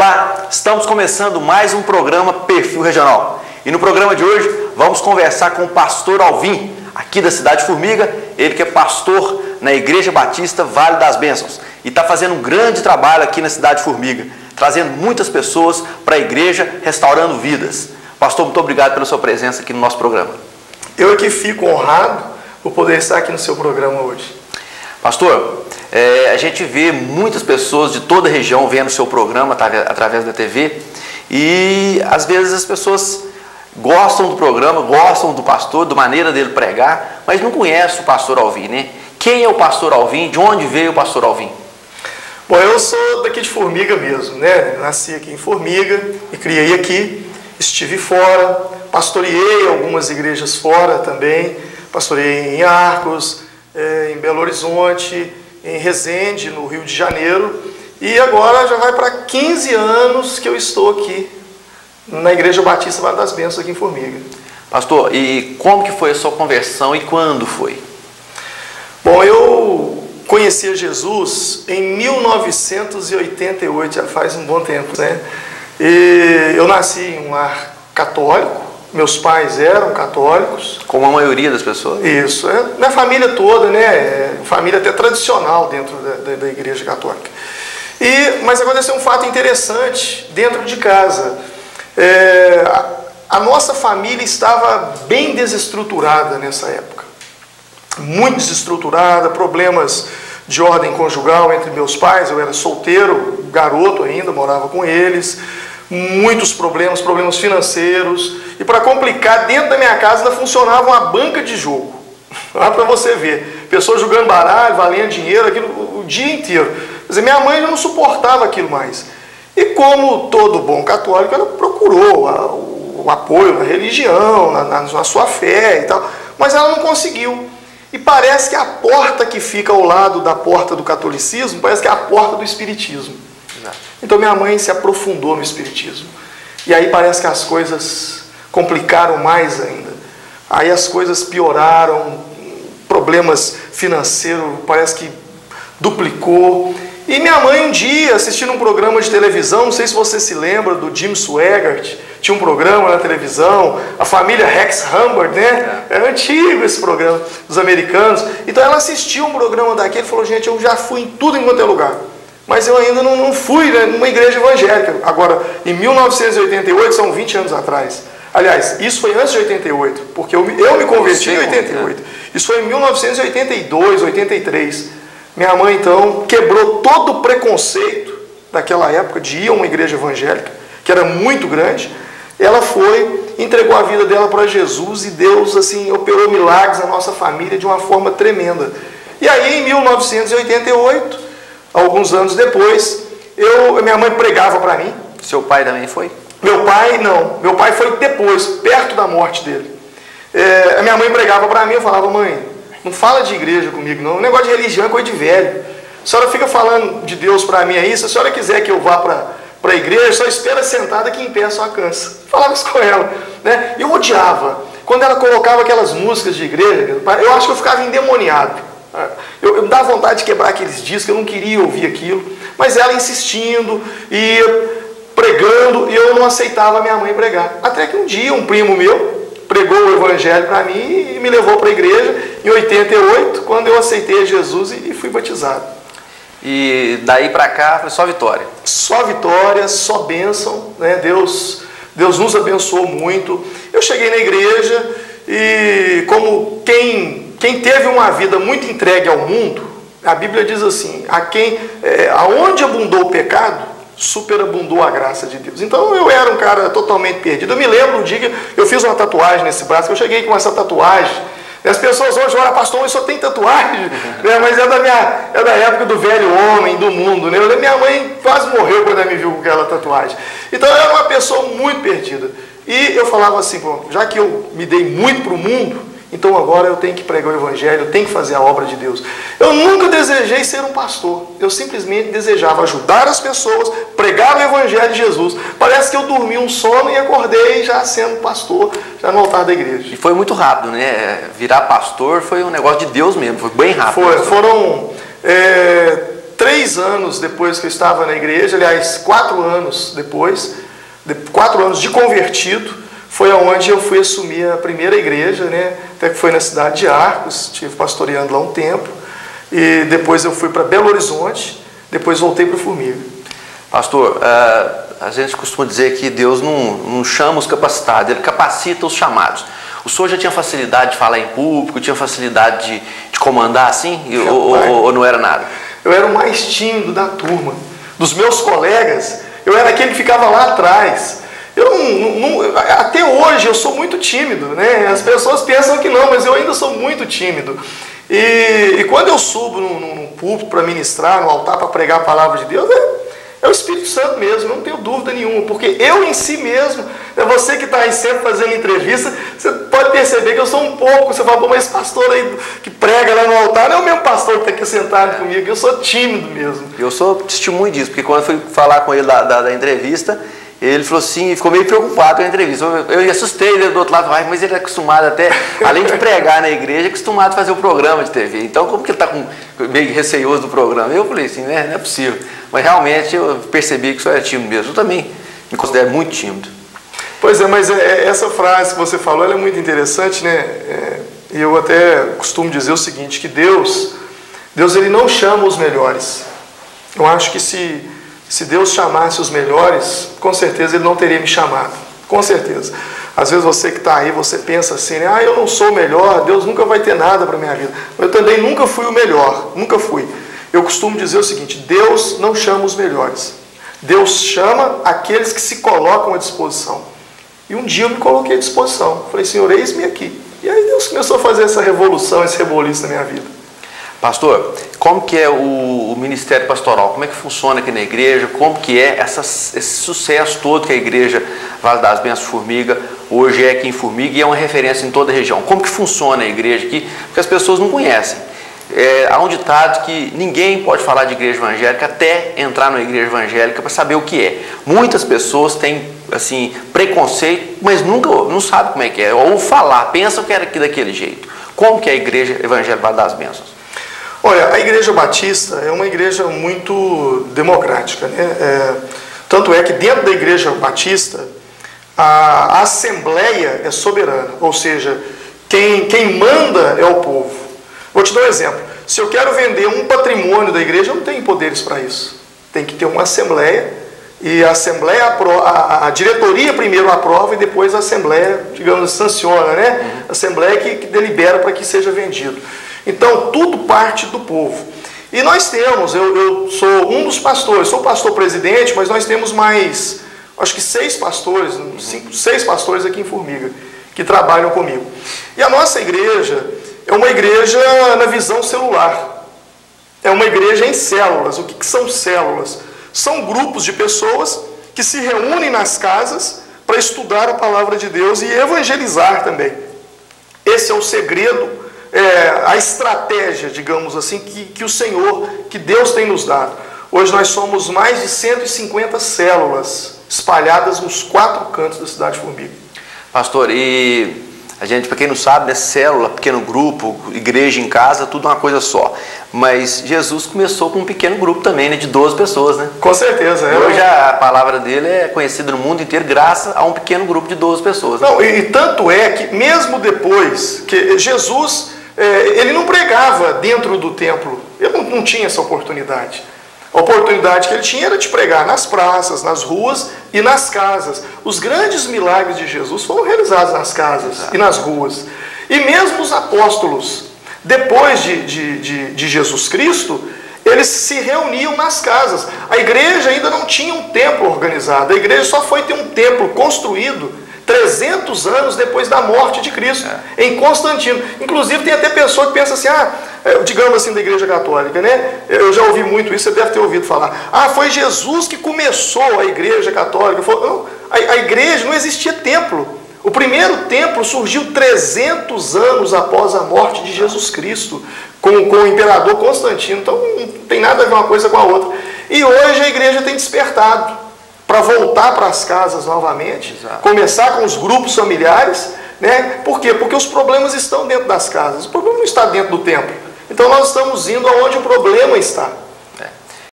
Olá, estamos começando mais um programa Perfil Regional. E no programa de hoje vamos conversar com o pastor Alvim, aqui da cidade de Formiga, ele que é pastor na Igreja Batista Vale das Bênçãos e está fazendo um grande trabalho aqui na cidade de Formiga, trazendo muitas pessoas para a igreja, restaurando vidas. Pastor, muito obrigado pela sua presença aqui no nosso programa. Eu aqui fico honrado por poder estar aqui no seu programa hoje. Pastor, a gente vê muitas pessoas de toda a região vendo o seu programa através da TV e às vezes as pessoas gostam do programa, gostam do pastor, da maneira dele pregar, mas não conhecem o pastor Alvim, né? Quem é o pastor Alvim? De onde veio o pastor Alvim? Bom, eu sou daqui de Formiga mesmo, né? Nasci aqui em Formiga, me criei aqui, estive fora, pastoreei algumas igrejas fora também, pastoreei em Arcos, em Belo Horizonte, em Resende, no Rio de Janeiro, e agora já vai para 15 anos que eu estou aqui na Igreja Batista Vale das Bênçãos aqui em Formiga. Pastor, e como que foi a sua conversão e quando foi? Bom, eu conheci Jesus em 1988, já faz um bom tempo, né? E eu nasci em um lar católico, meus pais eram católicos. Como a maioria das pessoas? Isso, minha família toda, né? Família até tradicional dentro da Igreja Católica. Mas aconteceu um fato interessante dentro de casa. A nossa família estava bem desestruturada nessa época. Muito desestruturada, problemas de ordem conjugal entre meus pais. Eu era solteiro, garoto ainda, morava com eles. Muitos problemas financeiros. E para complicar, dentro da minha casa ainda funcionava uma banca de jogo. Lá para você ver. Pessoas jogando baralho, valendo dinheiro, aquilo o dia inteiro. Quer dizer, minha mãe já não suportava aquilo mais. E como todo bom católico, ela procurou o apoio na religião, na sua fé e tal. Mas ela não conseguiu. E parece que a porta que fica ao lado da porta do catolicismo, parece que é a porta do espiritismo. Então minha mãe se aprofundou no espiritismo. E aí parece que as coisas complicaram mais ainda. Aí as coisas pioraram, problemas financeiros, parece que duplicou. E minha mãe um dia, assistindo um programa de televisão, não sei se você se lembra do Jim Swaggart, tinha um programa na televisão, a família Rex Humbard, né? É antigo esse programa dos americanos. Então ela assistiu um programa daquele e falou, gente, eu já fui em tudo enquanto é lugar. Mas eu ainda não fui, né, numa igreja evangélica. Agora, em 1988, são 20 anos atrás. Aliás, isso foi antes de 88, porque eu me converti em 88. Isso foi em 1982, 83. Minha mãe, então, quebrou todo o preconceito daquela época de ir a uma igreja evangélica, que era muito grande. Ela foi, entregou a vida dela para Jesus e Deus, assim, operou milagres na nossa família de uma forma tremenda. E aí, em 1988... alguns anos depois, minha mãe pregava para mim. Seu pai também foi? Meu pai, não. Meu pai foi depois, perto da morte dele. A minha mãe pregava para mim, eu falava, mãe, não fala de igreja comigo não, o negócio de religião é coisa de velho. A senhora fica falando de Deus para mim aí, se a senhora quiser que eu vá para a igreja, só espera sentada que em pé só cansa. Falava isso com ela, né? Eu odiava. Quando ela colocava aquelas músicas de igreja, eu acho que eu ficava endemoniado. Eu me dava vontade de quebrar aqueles discos, eu não queria ouvir aquilo, mas ela insistindo e pregando, e eu não aceitava a minha mãe pregar. Até que um dia um primo meu pregou o evangelho para mim e me levou para a igreja em 88, quando eu aceitei Jesus e fui batizado. E daí para cá foi só vitória? Só vitória, só bênção, né? Deus nos abençoou muito. Eu cheguei na igreja e como quem teve uma vida muito entregue ao mundo, a Bíblia diz assim, aonde abundou o pecado, superabundou a graça de Deus. Então eu era um cara totalmente perdido. Eu me lembro um dia que eu fiz uma tatuagem nesse braço, que eu cheguei com essa tatuagem, e as pessoas hoje olham, pastor, eu só tenho tatuagem, né? Mas é da época do velho homem, do mundo, né? Minha mãe quase morreu quando ela me viu com aquela tatuagem. Então eu era uma pessoa muito perdida. E eu falava assim, já que eu me dei muito para o mundo, então agora eu tenho que pregar o evangelho, eu tenho que fazer a obra de Deus. Eu nunca desejei ser um pastor, eu simplesmente desejava ajudar as pessoas, pregar o evangelho de Jesus. Parece que eu dormi um sono e acordei já sendo pastor, já no altar da igreja. E foi muito rápido, né? Virar pastor foi um negócio de Deus mesmo, foi bem rápido. Foram 3 anos depois que eu estava na igreja, aliás, 4 anos depois, 4 anos de convertido, foi aonde eu fui assumir a primeira igreja, né? Até que foi na cidade de Arcos, estive pastoreando lá um tempo, e depois eu fui para Belo Horizonte, depois voltei para o Formiga. Pastor, a gente costuma dizer que Deus não chama os capacitados, Ele capacita os chamados. O senhor já tinha facilidade de falar em público, tinha facilidade de comandar assim? Ou não era nada? Eu era o mais tímido da turma. Dos meus colegas, eu era aquele que ficava lá atrás. Até hoje eu sou muito tímido, né? As pessoas pensam que não, mas eu ainda sou muito tímido. E quando eu subo num púlpito para ministrar, no altar para pregar a palavra de Deus, é o Espírito Santo mesmo, não tenho dúvida nenhuma, porque eu em si mesmo, você que está aí sempre fazendo entrevista, você pode perceber que eu sou um pouco, você fala, mas esse pastor aí que prega lá no altar não é o mesmo pastor que está aqui sentado comigo, eu sou tímido mesmo. Eu sou testemunho disso, porque quando eu fui falar com ele da entrevista, ele falou assim, ficou meio preocupado com a entrevista. Eu assustei ele do outro lado, mas ele é acostumado até, além de pregar na igreja, é acostumado a fazer o programa de TV. Então, como que ele está meio receioso do programa? Eu falei assim, né, não é possível. Mas realmente eu percebi que o senhor é tímido mesmo. Eu também me considero muito tímido. Pois é, mas essa frase que você falou, ela é muito interessante, né? E eu até costumo dizer o seguinte, que Deus ele não chama os melhores. Eu acho que se Deus chamasse os melhores, com certeza Ele não teria me chamado. Com certeza. Às vezes você que está aí, você pensa assim, né? Eu não sou o melhor, Deus nunca vai ter nada para a minha vida. Eu também nunca fui o melhor, nunca fui. Eu costumo dizer o seguinte, Deus não chama os melhores. Deus chama aqueles que se colocam à disposição. E um dia eu me coloquei à disposição. Falei, Senhor, eis-me aqui. E aí Deus começou a fazer essa revolução, esse reboliço na minha vida. Pastor, como que é o ministério pastoral? Como é que funciona aqui na igreja? Como que é esse sucesso todo que a igreja Vale das Bênçãos Formiga hoje é aqui em Formiga e é uma referência em toda a região? Como que funciona a igreja aqui? Porque as pessoas não conhecem. Há um ditado que ninguém pode falar de igreja evangélica até entrar na igreja evangélica para saber o que é. Muitas pessoas têm assim, preconceito, mas não sabem como é que é. Ou falar, pensam que era aqui daquele jeito. Como que é a igreja evangélica Vale das Bênçãos? Olha, a Igreja Batista é uma igreja muito democrática, né? Tanto é que dentro da Igreja Batista, a Assembleia é soberana, ou seja, quem manda é o povo. Vou te dar um exemplo. Se eu quero vender um patrimônio da igreja, eu não tenho poderes para isso. Tem que ter uma Assembleia, e a Assembleia, a diretoria primeiro aprova e depois a Assembleia, digamos, sanciona, né? A Assembleia que delibera para que seja vendido. Então, tudo parte do povo. E nós temos, eu sou um dos pastores, sou pastor presidente, mas nós temos mais, acho que 6 pastores, 6 pastores aqui em Formiga, que trabalham comigo. E a nossa igreja é uma igreja na visão celular. É uma igreja em células. O que são células? São grupos de pessoas que se reúnem nas casas para estudar a palavra de Deus e evangelizar também. Esse é o segredo, a estratégia, digamos assim, que o Senhor, que Deus tem nos dado. Hoje nós somos mais de 150 células espalhadas nos 4 cantos da cidade de Formiga. Pastor, e a gente, para quem não sabe, né, célula, pequeno grupo, igreja em casa, tudo uma coisa só. Mas Jesus começou com um pequeno grupo também, né, de 12 pessoas, né? Com certeza. Hoje a palavra dele é conhecida no mundo inteiro graças a um pequeno grupo de 12 pessoas. Né? Não, e tanto é que mesmo depois que Jesus, ele não pregava dentro do templo, ele não tinha essa oportunidade. A oportunidade que ele tinha era de pregar nas praças, nas ruas e nas casas. Os grandes milagres de Jesus foram realizados nas casas e nas ruas. E mesmo os apóstolos, depois de Jesus Cristo, eles se reuniam nas casas. A igreja ainda não tinha um templo organizado. A igreja só foi ter um templo construído 300 anos depois da morte de Cristo, em Constantino. Inclusive tem até pessoa que pensa assim, digamos assim, da igreja católica, né? Eu já ouvi muito isso, você deve ter ouvido falar. Foi Jesus que começou a igreja católica. Não, a igreja não existia templo. O primeiro templo surgiu 300 anos após a morte de Jesus Cristo, com o imperador Constantino. Então não tem nada a ver uma coisa com a outra. E hoje a igreja tem despertado para voltar para as casas novamente, começar com os grupos familiares, né? Por quê? Porque os problemas estão dentro das casas, o problema não está dentro do templo. Então nós estamos indo aonde o problema está.